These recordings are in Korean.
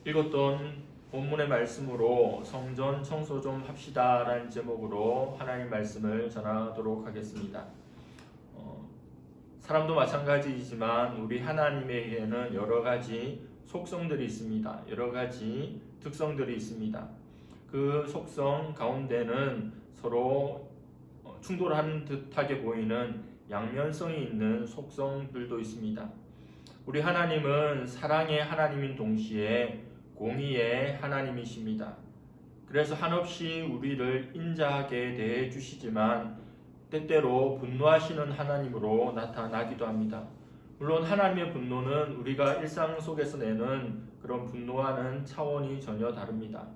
읽었던 본문의 말씀으로 성전 청소 좀 합시다 라는 제목으로 하나님 말씀을 전하도록 하겠습니다. 사람도 마찬가지이지만 우리 하나님에게는 여러 가지 속성들이 있습니다. 여러 가지 특성들이 있습니다. 그 속성 가운데는 서로 충돌하는 듯하게 보이는 양면성이 있는 속성들도 있습니다. 우리 하나님은 사랑의 하나님인 동시에 공의의 하나님이십니다. 그래서 한없이 우리를 인자하게 대해 주시지만 때때로 분노하시는 하나님으로 나타나기도 합니다. 물론 하나님의 분노는 우리가 일상 속에서 내는 그런 분노와는 차원이 전혀 다릅니다.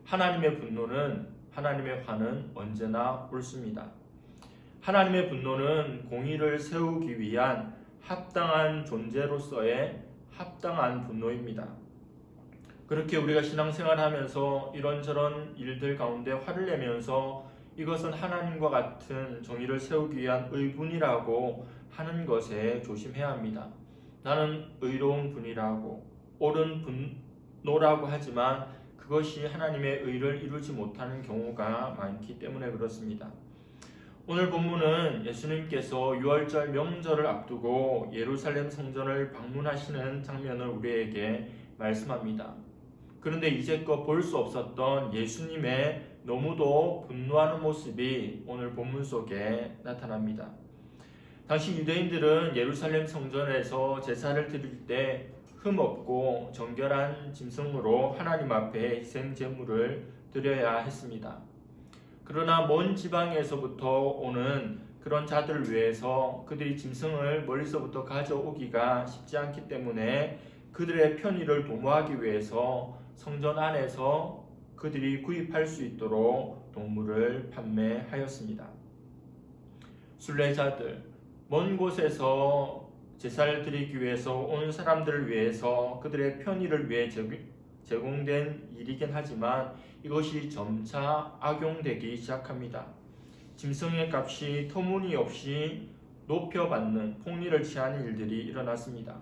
하나님의 분노는, 하나님의 화는 언제나 옳습니다. 하나님의 분노는 공의를 세우기 위한 합당한 존재로서의 합당한 분노입니다. 그렇게 우리가 신앙생활하면서 이런저런 일들 가운데 화를 내면서 이것은 하나님과 같은 정의를 세우기 위한 의분이라고 하는 것에 조심해야 합니다. 나는 의로운 분이라고, 옳은 분노라고 하지만 그것이 하나님의 의를 이루지 못하는 경우가 많기 때문에 그렇습니다. 오늘 본문은 예수님께서 유월절 명절을 앞두고 예루살렘 성전을 방문하시는 장면을 우리에게 말씀합니다. 그런데 이제껏 볼 수 없었던 예수님의 너무도 분노하는 모습이 오늘 본문 속에 나타납니다. 당시 유대인들은 예루살렘 성전에서 제사를 드릴 때 흠없고 정결한 짐승으로 하나님 앞에 희생 제물을 드려야 했습니다. 그러나 먼 지방에서부터 오는 그런 자들을 위해서 그들이 짐승을 멀리서부터 가져오기가 쉽지 않기 때문에 그들의 편의를 도모하기 위해서 성전 안에서 그들이 구입할 수 있도록 동물을 판매하였습니다. 순례자들, 먼 곳에서 제사를 드리기 위해서 온 사람들을 위해서 그들의 편의를 위해 제공된 일이긴 하지만 이것이 점차 악용되기 시작합니다. 짐승의 값이 터무니없이 높여받는 폭리를 취하는 일들이 일어났습니다.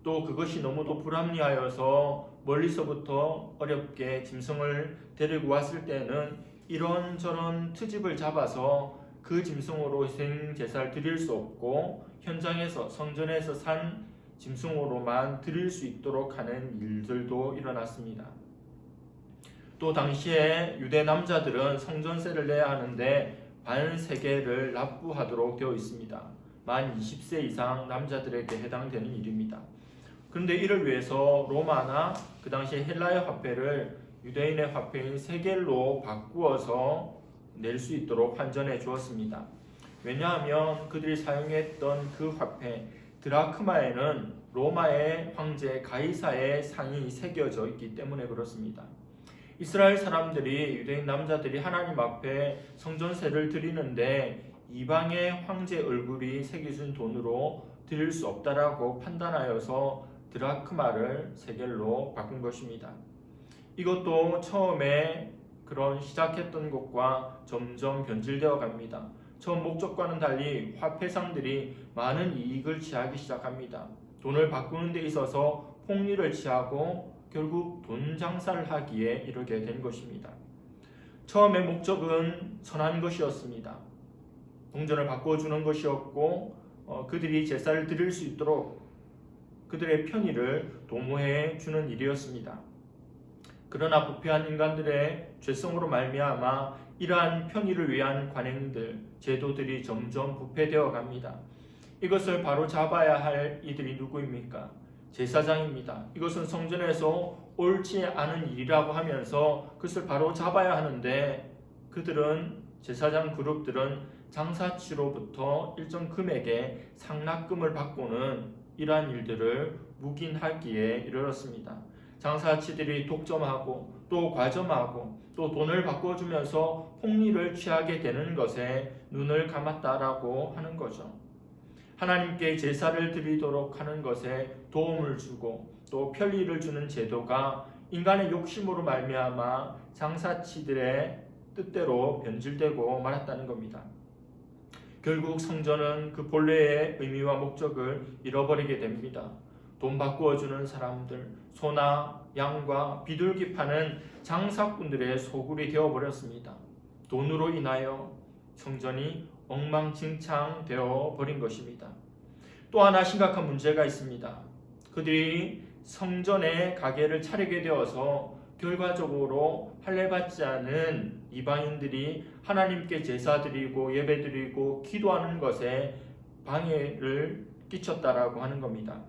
또 그것이 너무도 불합리하여서 멀리서부터 어렵게 짐승을 데리고 왔을 때는 이런저런 트집을 잡아서 그 짐승으로 희생 제사를 드릴 수 없고 현장에서 성전에서 산 짐승으로만 드릴 수 있도록 하는 일들도 일어났습니다. 또 당시에 유대 남자들은 성전세를 내야 하는데 반세겔을 납부하도록 되어 있습니다. 만 20세 이상 남자들에게 해당되는 일입니다. 그런데 이를 위해서 로마나 그 당시 헬라의 화폐를 유대인의 화폐인 세겔로 바꾸어서 낼 수 있도록 환전해 주었습니다. 왜냐하면 그들이 사용했던 그 화폐 드라크마에는 로마의 황제 가이사의 상이 새겨져 있기 때문에 그렇습니다. 이스라엘 사람들이, 유대인 남자들이 하나님 앞에 성전세를 드리는데 이방의 황제 얼굴이 새겨진 돈으로 드릴 수 없다라고 판단하여서 드라크마를 세겔로 바꾼 것입니다. 이것도 처음에 그런 시작했던 것과 점점 변질되어 갑니다. 처음 목적과는 달리 화폐상들이 많은 이익을 취하기 시작합니다. 돈을 바꾸는 데 있어서 폭리를 취하고 결국 돈 장사를 하기에 이르게 된 것입니다. 처음의 목적은 선한 것이었습니다. 동전을 바꿔주는 것이었고 그들이 제사를 드릴 수 있도록 그들의 편의를 도모해 주는 일이었습니다. 그러나 부패한 인간들의 죄성으로 말미암아 이러한 편의를 위한 관행들, 제도들이 점점 부패되어 갑니다. 이것을 바로 잡아야 할 이들이 누구입니까? 제사장입니다. 이것은 성전에서 옳지 않은 일이라고 하면서 그것을 바로 잡아야 하는데 그들은, 제사장 그룹들은 장사치로부터 일정 금액의 상납금을 받고는 이러한 일들을 묵인하기에 이르렀습니다. 장사치들이 독점하고 또 과점하고 또 돈을 바꿔주면서 폭리를 취하게 되는 것에 눈을 감았다라고 하는 거죠. 하나님께 제사를 드리도록 하는 것에 도움을 주고 또 편리를 주는 제도가 인간의 욕심으로 말미암아 장사치들의 뜻대로 변질되고 말았다는 겁니다. 결국 성전은 그 본래의 의미와 목적을 잃어버리게 됩니다. 돈 바꾸어 주는 사람들, 소나 양과 비둘기 파는 장사꾼들의 소굴이 되어버렸습니다. 돈으로 인하여 성전이 엉망진창되어 버린 것입니다. 또 하나 심각한 문제가 있습니다. 그들이 성전에 가게를 차리게 되어서 결과적으로 할례받지 않은 이방인들이 하나님께 제사 드리고 예배 드리고 기도하는 것에 방해를 끼쳤다라고 하는 겁니다.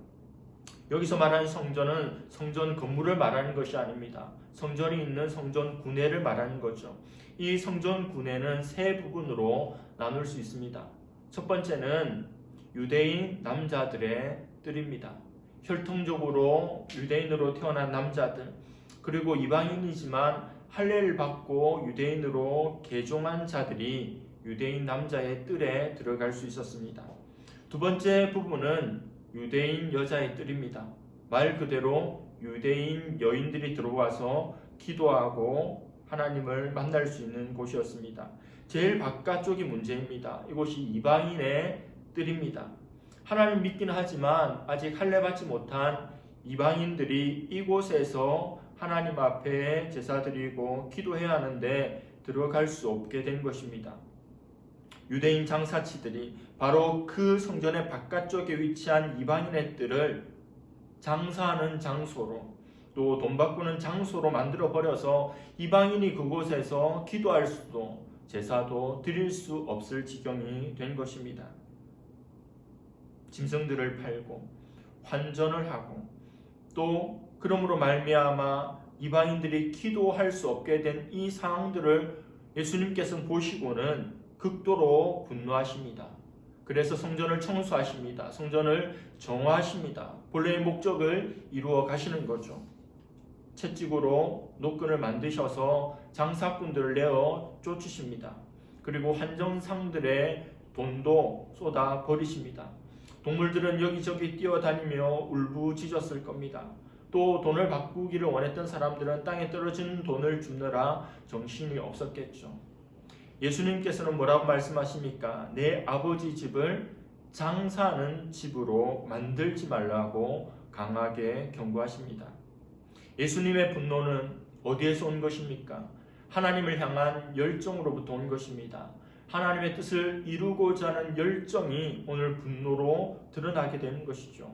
여기서 말하는 성전은 성전 건물을 말하는 것이 아닙니다. 성전이 있는 성전 군회를 말하는 거죠. 이 성전 군회는 세 부분으로 나눌 수 있습니다. 첫 번째는 유대인 남자들의 뜰입니다. 혈통적으로 유대인으로 태어난 남자들, 그리고 이방인이지만 할례를 받고 유대인으로 개종한 자들이 유대인 남자의 뜰에 들어갈 수 있었습니다. 두 번째 부분은 유대인 여자의 뜰입니다. 말 그대로 유대인 여인들이 들어와서 기도하고 하나님을 만날 수 있는 곳이었습니다. 제일 바깥쪽이 문제입니다. 이곳이 이방인의 뜰입니다. 하나님 믿기는 하지만 아직 할례받지 못한 이방인들이 이곳에서 하나님 앞에 제사 드리고 기도해야 하는데 들어갈 수 없게 된 것입니다. 유대인 장사치들이 바로 그 성전의 바깥쪽에 위치한 이방인의 뜰을 장사하는 장소로, 또 돈 바꾸는 장소로 만들어 버려서 이방인이 그곳에서 기도할 수도 제사도 드릴 수 없을 지경이 된 것입니다. 짐승들을 팔고 환전을 하고 또 그러므로 말미암아 이방인들이 기도할 수 없게 된 이 상황들을 예수님께서는 보시고는 극도로 분노하십니다. 그래서 성전을 청소하십니다. 성전을 정화하십니다. 본래의 목적을 이루어 가시는 거죠. 채찍으로 노끈을 만드셔서 장사꾼들을 내어 쫓으십니다. 그리고 한정상들의 돈도 쏟아 버리십니다. 동물들은 여기저기 뛰어다니며 울부짖었을 겁니다. 또 돈을 바꾸기를 원했던 사람들은 땅에 떨어진 돈을 줍느라 정신이 없었겠죠. 예수님께서는 뭐라고 말씀하십니까? 내 아버지 집을 장사하는 집으로 만들지 말라고 강하게 경고하십니다. 예수님의 분노는 어디에서 온 것입니까? 하나님을 향한 열정으로부터 온 것입니다. 하나님의 뜻을 이루고자 하는 열정이 오늘 분노로 드러나게 되는 것이죠.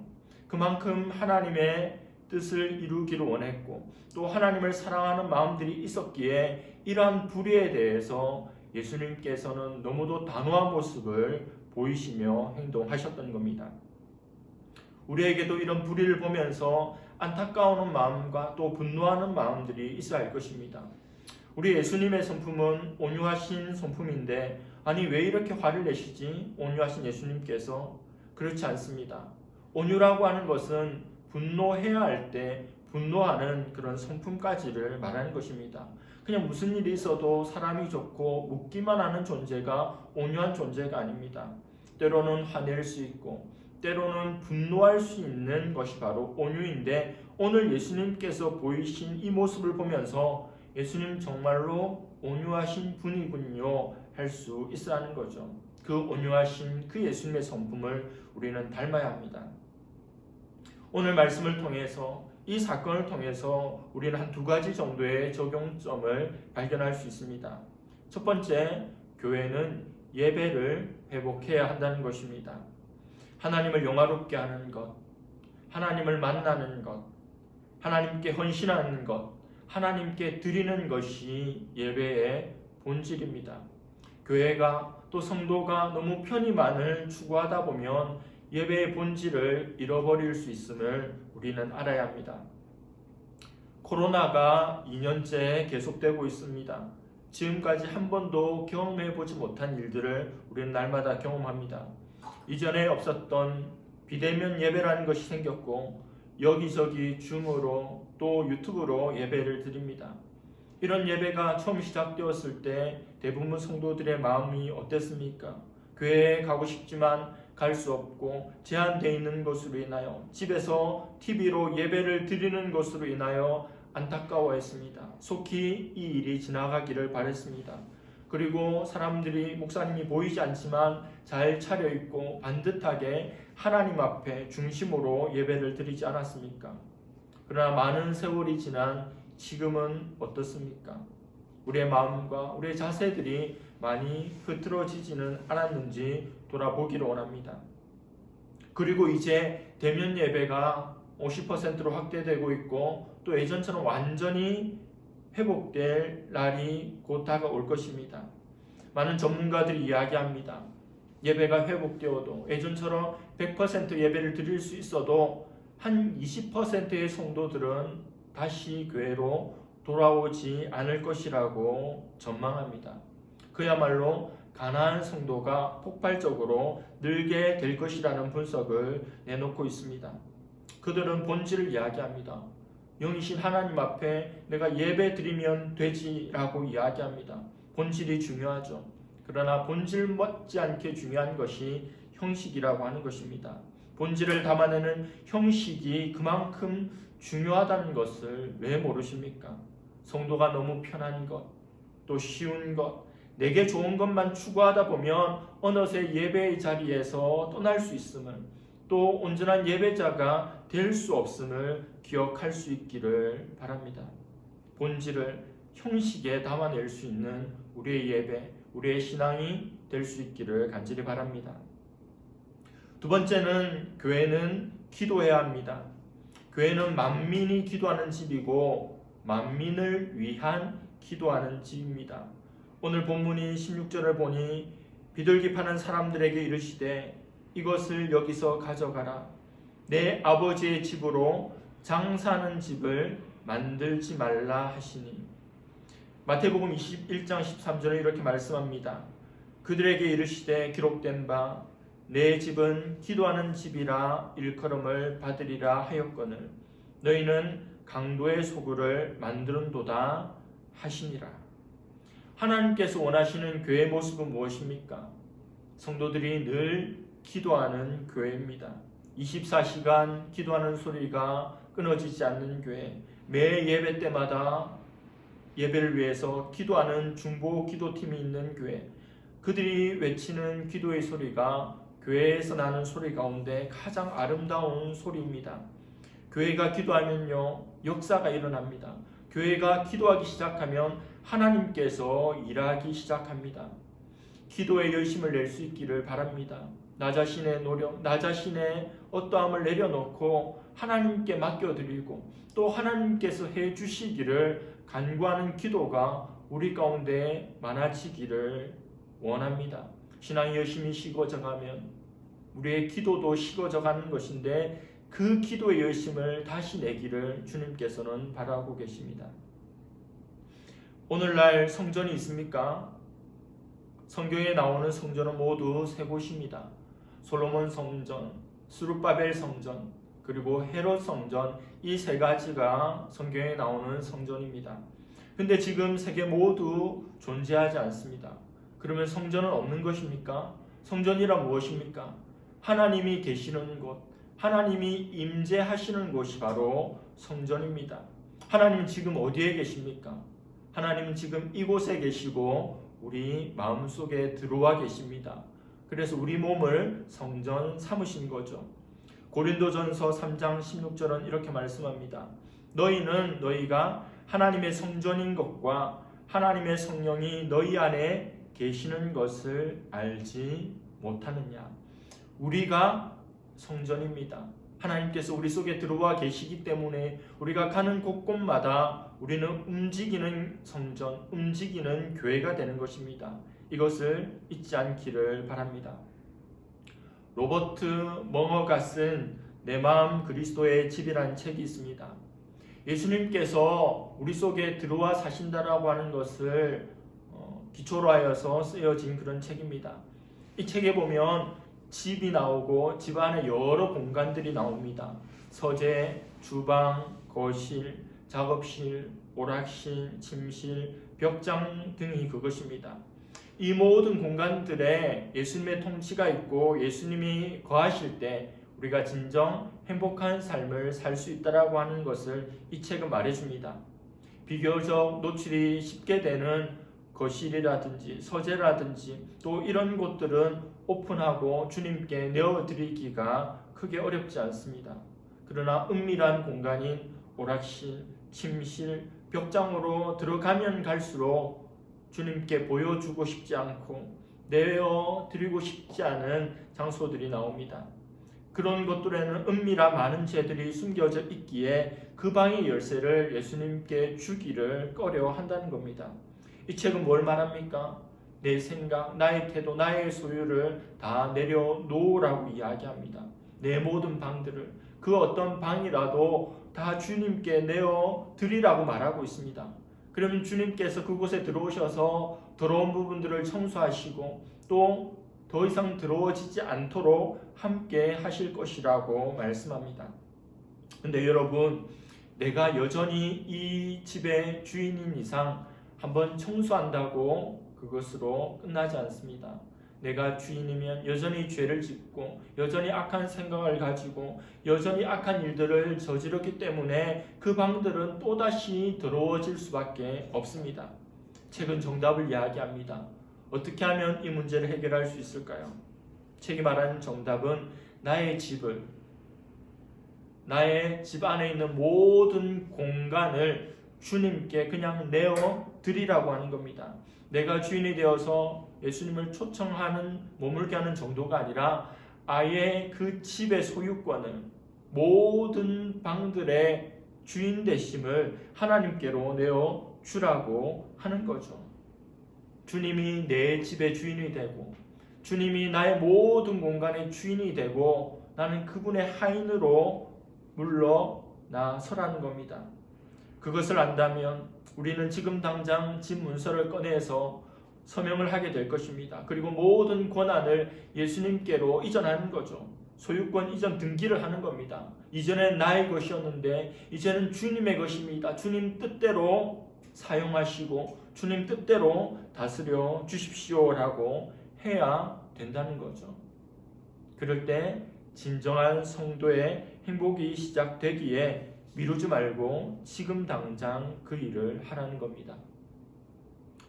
그만큼 하나님의 뜻을 이루기를 원했고 또 하나님을 사랑하는 마음들이 있었기에 이러한 불의에 대해서 예수님께서는 너무도 단호한 모습을 보이시며 행동하셨던 겁니다. 우리에게도 이런 불의를 보면서 안타까워하는 마음과 또 분노하는 마음들이 있어야 할 것입니다. 우리 예수님의 성품은 온유하신 성품인데 아니 왜 이렇게 화를 내시지? 온유하신 예수님께서 그렇지 않습니다. 온유라고 하는 것은 분노해야 할 때 분노하는 그런 성품까지를 말하는 것입니다. 그냥 무슨 일이 있어도 사람이 좋고 묻기만 하는 존재가 온유한 존재가 아닙니다. 때로는 화낼 수 있고 때로는 분노할 수 있는 것이 바로 온유인데 오늘 예수님께서 보이신 이 모습을 보면서 예수님 정말로 온유하신 분이군요 할 수 있어야 하는 거죠. 그 온유하신 그 예수님의 성품을 우리는 닮아야 합니다. 오늘 말씀을 통해서 이 사건을 통해서 우리는 한 두 가지 정도의 적용점을 발견할 수 있습니다. 첫 번째, 교회는 예배를 회복해야 한다는 것입니다. 하나님을 영화롭게 하는 것, 하나님을 만나는 것, 하나님께 헌신하는 것, 하나님께 드리는 것이 예배의 본질입니다. 교회가 또 성도가 너무 편의만을 추구하다 보면 예배의 본질을 잃어버릴 수 있음을 우리는 알아야 합니다. 코로나가 2년째 계속되고 있습니다. 지금까지 한 번도 경험해보지 못한 일들을 우리는 날마다 경험합니다. 이전에 없었던 비대면 예배라는 것이 생겼고 여기저기 줌으로 또 유튜브로 예배를 드립니다. 이런 예배가 처음 시작되었을 때 대부분 성도들의 마음이 어땠습니까? 교회에 가고 싶지만 갈 수 없고 제한되어 있는 것으로 인하여 집에서 TV로 예배를 드리는 것으로 인하여 안타까워했습니다. 속히 이 일이 지나가기를 바랬습니다. 그리고 사람들이 목사님이 보이지 않지만 잘 차려입고 반듯하게 하나님 앞에 중심으로 예배를 드리지 않았습니까? 그러나 많은 세월이 지난 지금은 어떻습니까? 우리의 마음과 우리의 자세들이 많이 흐트러지지는 않았는지 돌아보기를 원합니다. 그리고 이제 대면 예배가 50%로 확대되고 있고 또 예전처럼 완전히 회복될 날이 곧 다가올 것입니다. 많은 전문가들이 이야기합니다. 예배가 회복되어도 예전처럼 100% 예배를 드릴 수 있어도 한 20%의 성도들은 다시 교회로 돌아오지 않을 것이라고 전망합니다. 그야말로 가난한 성도가 폭발적으로 늘게 될 것이라는 분석을 내놓고 있습니다. 그들은 본질을 이야기합니다. 영이신 하나님 앞에 내가 예배 드리면 되지라고 이야기합니다. 본질이 중요하죠. 그러나 본질 못지않게 중요한 것이 형식이라고 하는 것입니다. 본질을 담아내는 형식이 그만큼 중요하다는 것을 왜 모르십니까? 성도가 너무 편한 것, 또 쉬운 것, 내게 좋은 것만 추구하다 보면 어느새 예배의 자리에서 떠날 수 있음을, 또 온전한 예배자가 될 수 없음을 기억할 수 있기를 바랍니다. 본질을 형식에 담아낼 수 있는 우리의 예배, 우리의 신앙이 될 수 있기를 간절히 바랍니다. 두 번째는 교회는 기도해야 합니다. 교회는 만민이 기도하는 집이고 만민을 위한 기도하는 집입니다. 오늘 본문인 16절을 보니 비둘기 파는 사람들에게 이르시되 이것을 여기서 가져가라. 내 아버지의 집으로 장사하는 집을 만들지 말라 하시니. 마태복음 21장 13절에 이렇게 말씀합니다. 그들에게 이르시되 기록된 바 내 집은 기도하는 집이라 일컬음을 받으리라 하였거늘 너희는 강도의 소굴을 만드는도다 하시니라. 하나님께서 원하시는 교회의 모습은 무엇입니까? 성도들이 늘 기도하는 교회입니다. 24시간 기도하는 소리가 끊어지지 않는 교회, 매 예배 때마다 예배를 위해서 기도하는 중보 기도팀이 있는 교회, 그들이 외치는 기도의 소리가 교회에서 나는 소리 가운데 가장 아름다운 소리입니다. 교회가 기도하면요, 역사가 일어납니다. 교회가 기도하기 시작하면 하나님께서 일하기 시작합니다. 기도에 열심을 낼 수 있기를 바랍니다. 나 자신의 노력, 나 자신의 어떠함을 내려놓고 하나님께 맡겨드리고 또 하나님께서 해주시기를 간구하는 기도가 우리 가운데 많아지기를 원합니다. 신앙이 열심히 식어져가면 우리의 기도도 식어져가는 것인데 그 기도의 열심을 다시 내기를 주님께서는 바라고 계십니다. 오늘날 성전이 있습니까? 성경에 나오는 성전은 모두 세 곳입니다. 솔로몬 성전, 스룹바벨 성전, 그리고 헤롯 성전, 이 세 가지가 성경에 나오는 성전입니다. 근데 지금 세계 모두 존재하지 않습니다. 그러면 성전은 없는 것입니까? 성전이란 무엇입니까? 하나님이 계시는 곳, 하나님이 임재하시는 곳이 바로 성전입니다. 하나님은 지금 어디에 계십니까? 하나님은 지금 이곳에 계시고 우리 마음속에 들어와 계십니다. 그래서 우리 몸을 성전 삼으신 거죠. 고린도전서 3장 16절은 이렇게 말씀합니다. 너희는 너희가 하나님의 성전인 것과 하나님의 성령이 너희 안에 계시는 것을 알지 못하느냐. 우리가 성전입니다. 하나님께서 우리 속에 들어와 계시기 때문에 우리가 가는 곳곳마다 우리는 움직이는 성전, 움직이는 교회가 되는 것입니다. 이것을 잊지 않기를 바랍니다. 로버트 멍어가 쓴 내 마음 그리스도의 집이라는 책이 있습니다. 예수님께서 우리 속에 들어와 사신다라고 하는 것을 기초로 하여서 쓰여진 그런 책입니다. 이 책에 보면 집이 나오고 집 안에 여러 공간들이 나옵니다. 서재, 주방, 거실, 작업실, 오락실, 침실, 벽장 등이 그것입니다. 이 모든 공간들에 예수님의 통치가 있고 예수님이 거하실 때 우리가 진정 행복한 삶을 살 수 있다라고 하는 것을 이 책은 말해줍니다. 비교적 노출이 쉽게 되는 거실이라든지 서재라든지 또 이런 곳들은 오픈하고 주님께 내어드리기가 크게 어렵지 않습니다. 그러나 은밀한 공간인 오락실, 침실, 벽장으로 들어가면 갈수록 주님께 보여주고 싶지 않고 내어드리고 싶지 않은 장소들이 나옵니다. 그런 것들에는 은밀한 많은 죄들이 숨겨져 있기에 그 방의 열쇠를 예수님께 주기를 꺼려 한다는 겁니다. 이 책은 뭘 말합니까? 내 생각, 나의 태도, 나의 소유를 다 내려놓으라고 이야기합니다. 내 모든 방들을, 그 어떤 방이라도 다 주님께 내어드리라고 말하고 있습니다. 그러면 주님께서 그곳에 들어오셔서 더러운 부분들을 청소하시고 또 더 이상 더러워지지 않도록 함께 하실 것이라고 말씀합니다. 근데 여러분, 내가 여전히 이 집의 주인인 이상 한번 청소한다고 그것으로 끝나지 않습니다. 내가 주인이면 여전히 죄를 짓고 여전히 악한 생각을 가지고 여전히 악한 일들을 저지르기 때문에 그 방들은 또다시 더러워질 수밖에 없습니다. 책은 정답을 이야기합니다. 어떻게 하면 이 문제를 해결할 수 있을까요? 책이 말하는 정답은 나의 집을, 나의 집 안에 있는 모든 공간을 주님께 그냥 내어드리라고 하는 겁니다. 내가 주인이 되어서 예수님을 초청하는, 머물게 하는 정도가 아니라 아예 그 집의 소유권을, 모든 방들의 주인 되심을 하나님께로 내어주라고 하는 거죠. 주님이 내 집의 주인이 되고 주님이 나의 모든 공간의 주인이 되고 나는 그분의 하인으로 물러나서라는 겁니다. 그것을 안다면 우리는 지금 당장 집 문서를 꺼내서 서명을 하게 될 것입니다. 그리고 모든 권한을 예수님께로 이전하는 거죠. 소유권 이전 등기를 하는 겁니다. 이전엔 나의 것이었는데 이제는 주님의 것입니다. 주님 뜻대로 사용하시고 주님 뜻대로 다스려 주십시오라고 해야 된다는 거죠. 그럴 때 진정한 성도의 행복이 시작되기에 미루지 말고 지금 당장 그 일을 하라는 겁니다.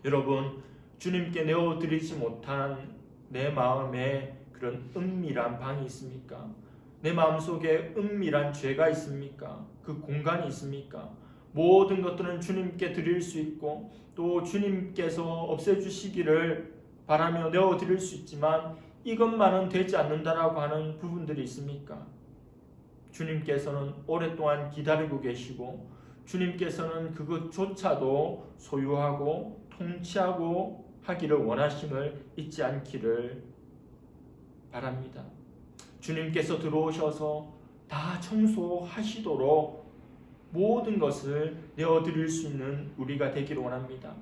여러분, 주님께 내어드리지 못한 내 마음에 그런 은밀한 방이 있습니까? 내 마음속에 은밀한 죄가 있습니까? 그 공간이 있습니까? 모든 것들은 주님께 드릴 수 있고 또 주님께서 없애주시기를 바라며 내어드릴 수 있지만 이것만은 되지 않는다라고 하는 부분들이 있습니까? 주님께서는 오랫동안 기다리고 계시고 주님께서는 그것조차도 소유하고 통치하고 하기를 원하심을 잊지 않기를 바랍니다. 주님께서 들어오셔서 다 청소하시도록 모든 것을 내어드릴 수 있는 우리가 되기를 원합니다.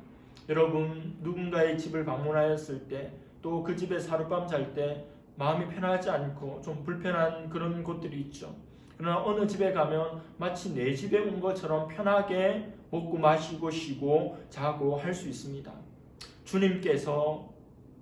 여러분, 누군가의 집을 방문하였을 때 또 그 집에서 하룻밤 잘 때 마음이 편하지 않고 좀 불편한 그런 곳들이 있죠. 그러나 어느 집에 가면 마치 내 집에 온 것처럼 편하게 먹고 마시고 쉬고 자고 할 수 있습니다. 주님께서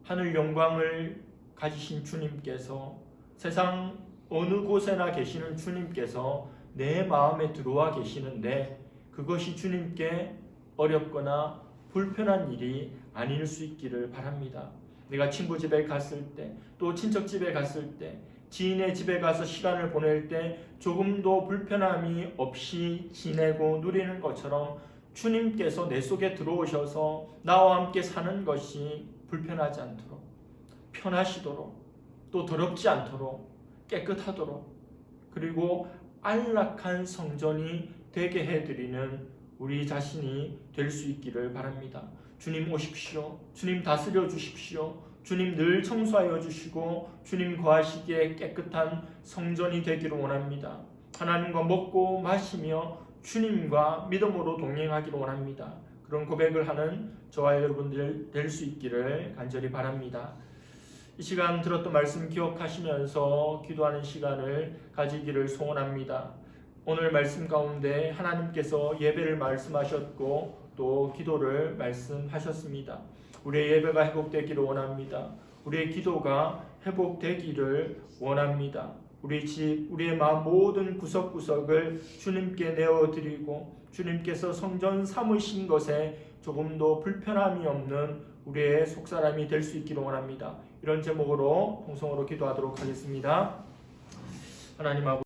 하늘 영광을 가지신 주님께서 세상 어느 곳에나 계시는 주님께서 내 마음에 들어와 계시는데 그것이 주님께 어렵거나 불편한 일이 아닐 수 있기를 바랍니다. 내가 친구 집에 갔을 때, 또 친척 집에 갔을 때, 지인의 집에 가서 시간을 보낼 때 조금도 불편함이 없이 지내고 누리는 것처럼 주님께서 내 속에 들어오셔서 나와 함께 사는 것이 불편하지 않도록, 편하시도록, 또 더럽지 않도록, 깨끗하도록, 그리고 안락한 성전이 되게 해드리는 우리 자신이 될 수 있기를 바랍니다. 주님 오십시오. 주님 다스려 주십시오. 주님 늘 청소하여 주시고 주님 거하시기에 깨끗한 성전이 되기를 원합니다. 하나님과 먹고 마시며 주님과 믿음으로 동행하기를 원합니다. 그런 고백을 하는 저와 여러분들 될 수 있기를 간절히 바랍니다. 이 시간 들었던 말씀 기억하시면서 기도하는 시간을 가지기를 소원합니다. 오늘 말씀 가운데 하나님께서 예배를 말씀하셨고 또 기도를 말씀하셨습니다. 우리의 예배가 회복되기를 원합니다. 우리의 기도가 회복되기를 원합니다. 우리 집, 우리의 마음 모든 구석구석을 주님께 내어드리고 주님께서 성전 삼으신 것에 조금도 불편함이 없는 우리의 속사람이 될 수 있기를 원합니다. 이런 제목으로 통성으로 기도하도록 하겠습니다. 하나님 아버지,